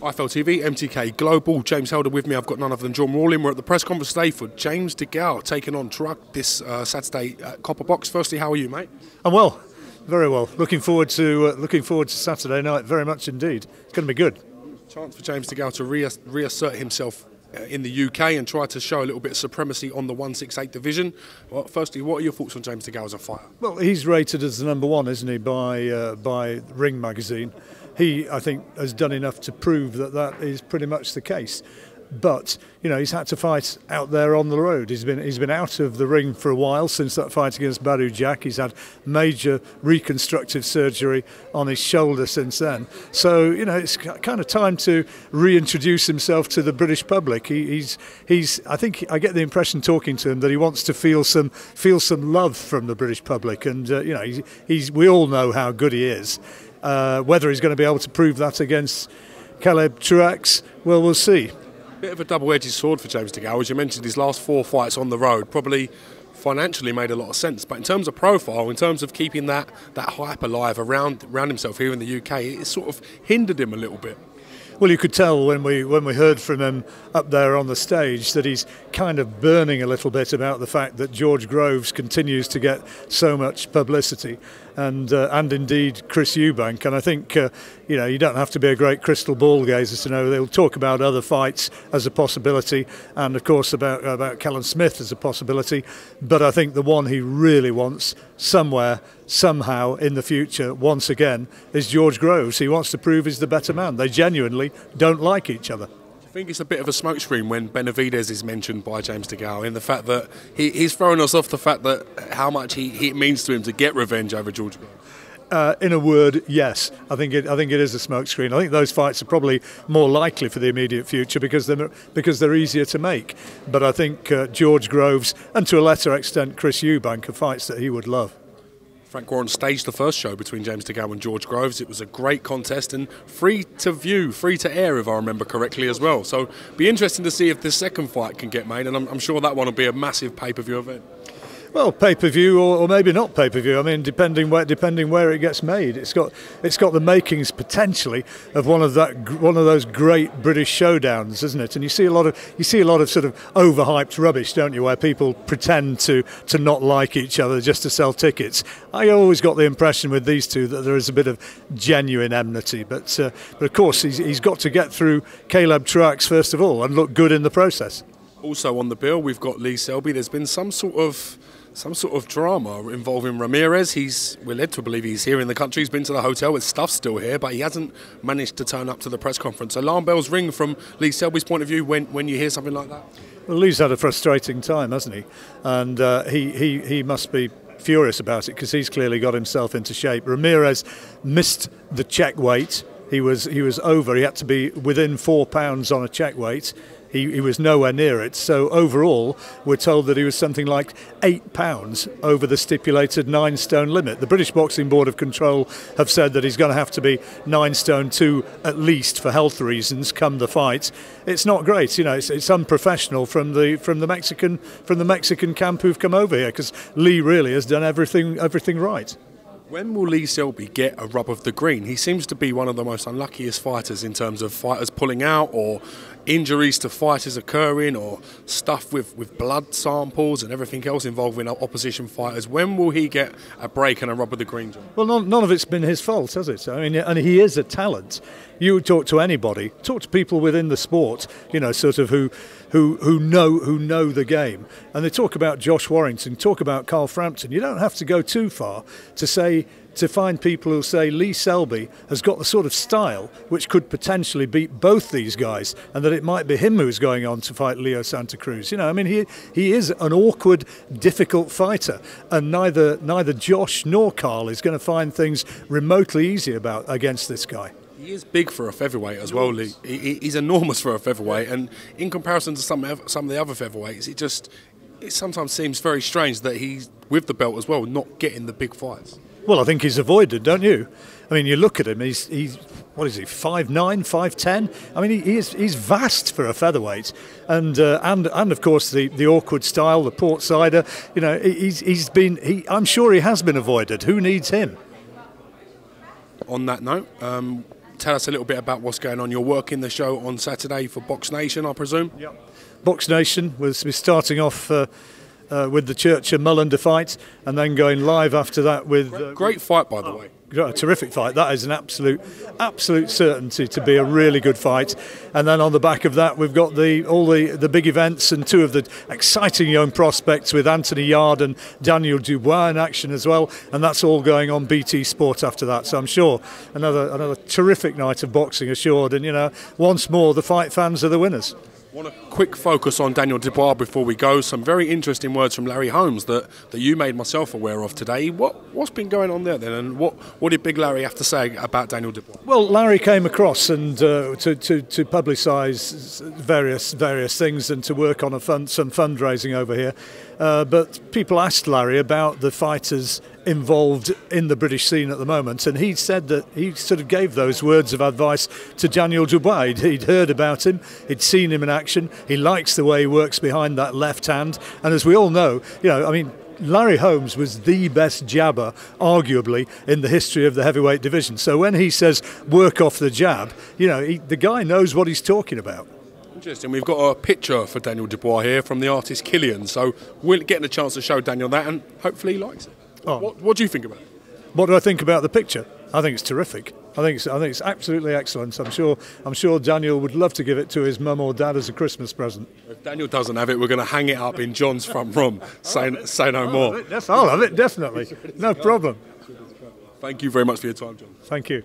IFL TV, MTK Global, James Helder with me. I've got none other than John Rawling. We're at the press conference today for James DeGale taking on Truck this Saturday at Copper Box. Firstly, how are you, mate? I'm well, very well. Looking forward to Saturday night very much indeed. It's going to be good. Chance for James DeGale to reassert himself in the UK and try to show a little bit of supremacy on the 168 division. Well, firstly, what are your thoughts on James DeGale as a fighter? Well, he's rated as the number one, isn't he, by Ring magazine. He, I think, has done enough to prove that is pretty much the case. But you know, he's had to fight out there on the road. He's been out of the ring for a while since that fight against Badu Jack. He's had major reconstructive surgery on his shoulder since then. So you know, it's kind of time to reintroduce himself to the British public. He's I think I get the impression talking to him that he wants to feel some love from the British public. And you know, we all know how good he is. Whether he's going to be able to prove that against Caleb Truax, well, we'll see. Bit of a double-edged sword for James DeGale. As you mentioned, his last 4 fights on the road probably financially made a lot of sense. But in terms of profile, in terms of keeping that hype alive around himself here in the UK, it sort of hindered him a little bit. Well, you could tell when we heard from him up there on the stage that he's kind of burning a little bit about the fact that George Groves continues to get so much publicity, and indeed Chris Eubank. And I think you know, you don't have to be a great crystal ball gazer to know they'll talk about other fights as a possibility, and of course about Callum Smith as a possibility. But I think the one he really wants somewhere, somehow in the future, once again, is George Groves. He wants to prove he's the better man. They genuinely don't like each other. I think it's a bit of a smokescreen when Benavidez is mentioned by James DeGale, in the fact that he's throwing us off the fact that how much it means to him to get revenge over George Groves. In a word, yes. I think it is a smokescreen. I think those fights are probably more likely for the immediate future because they're easier to make. But I think George Groves, and to a lesser extent Chris Eubank, are fights that he would love. Frank Warren staged the first show between James DeGale and George Groves. It was a great contest and free to view, free to air, if I remember correctly as well. So be interesting to see if the second fight can get made, and I'm sure that one will be a massive pay-per-view event. Well, pay-per-view or maybe not pay-per-view. I mean, depending where it gets made, it's got the makings potentially of one of those great British showdowns, isn't it? And you see a lot of sort of overhyped rubbish, don't you, where people pretend to not like each other just to sell tickets. I always got the impression with these two that there is a bit of genuine enmity, but of course he's got to get through Caleb Truax first of all and look good in the process. Also on the bill, we've got Lee Selby. There's been some sort of drama involving Ramirez. We're led to believe he's here in the country. He's been to the hotel. His stuff's still here, but he hasn't managed to turn up to the press conference. Alarm bells ring from Lee Selby's point of view when you hear something like that. Well, Lee's had a frustrating time, hasn't he? And he must be furious about it because he's clearly got himself into shape. Ramirez missed the check weight. He was over. He had to be within 4 pounds on a check weight. He was nowhere near it. So overall, we're told that he was something like 8 pounds over the stipulated 9 stone limit. The British Boxing Board of Control have said that he's going to have to be 9 stone 2 at least for health reasons come the fight. It's not great, you know. It's unprofessional from the Mexican camp who've come over here, because Lee really has done everything right. When will Lee Selby get a rub of the green? He seems to be one of the most unluckiest fighters in terms of fighters pulling out or injuries to fighters occurring or stuff with blood samples and everything else involving opposition fighters. When will he get a break and a rub of the green, John? Well, none of it's been his fault, has it? I mean, and he is a talent. You talk to anybody, talk to people within the sport, you know, sort of who know the game, and they talk about Josh Warrington, talk about Carl Frampton. You don't have to go too far to find people who say Lee Selby has got the sort of style which could potentially beat both these guys, and that it might be him who's going on to fight Leo Santa Cruz. You know, I mean, he is an awkward, difficult fighter, and neither Josh nor Carl is going to find things remotely easy against this guy. He is big for a featherweight as well, Lee. He's enormous for a featherweight, and in comparison to some of the other featherweights, it sometimes seems very strange that he's, with the belt as well, not getting the big fights. Well, I think he's avoided, don't you? I mean, you look at him, he's what is he, 5'9", 5'10"? I mean, he's vast for a featherweight, and of course the awkward style, the port sider. You know, I'm sure he has been avoided. Who needs him? On that note, tell us a little bit about what's going on. You're working the show on Saturday for BoxNation, I presume? Yep. BoxNation was starting off with the Church of Mullender fight, and then going live after that with... Great fight, by the way. A terrific fight. That is an absolute certainty to be a really good fight. And then on the back of that, we've got all the big events and two of the exciting young prospects with Anthony Yard and Daniel Dubois in action as well. And that's all going on BT Sport after that. So I'm sure another terrific night of boxing assured. And, you know, once more, the fight fans are the winners. I want a quick focus on Daniel Dubois before we go. Some very interesting words from Larry Holmes that you made myself aware of today. What's been going on there then, and what did Big Larry have to say about Daniel Dubois? Well, Larry came across and to publicise various things and to work on some fundraising over here. But people asked Larry about the fighters involved in the British scene at the moment, and he said that he sort of gave those words of advice to Daniel Dubois. He'd heard about him, he'd seen him in action, he likes the way he works behind that left hand, and as we all know, you know, I mean, Larry Holmes was the best jabber, arguably, in the history of the heavyweight division. So when he says work off the jab, you know, the guy knows what he's talking about. Interesting. We've got a picture for Daniel Dubois here from the artist Killian, so we're getting a chance to show Daniel that, and hopefully he likes it. Oh. What do you think about it? What do I think about the picture? I think it's terrific. I think it's absolutely excellent. I'm sure Daniel would love to give it to his mum or dad as a Christmas present. If Daniel doesn't have it, we're going to hang it up in John's front room. Say no more. I'll have it, definitely. No problem. Thank you very much for your time, John. Thank you.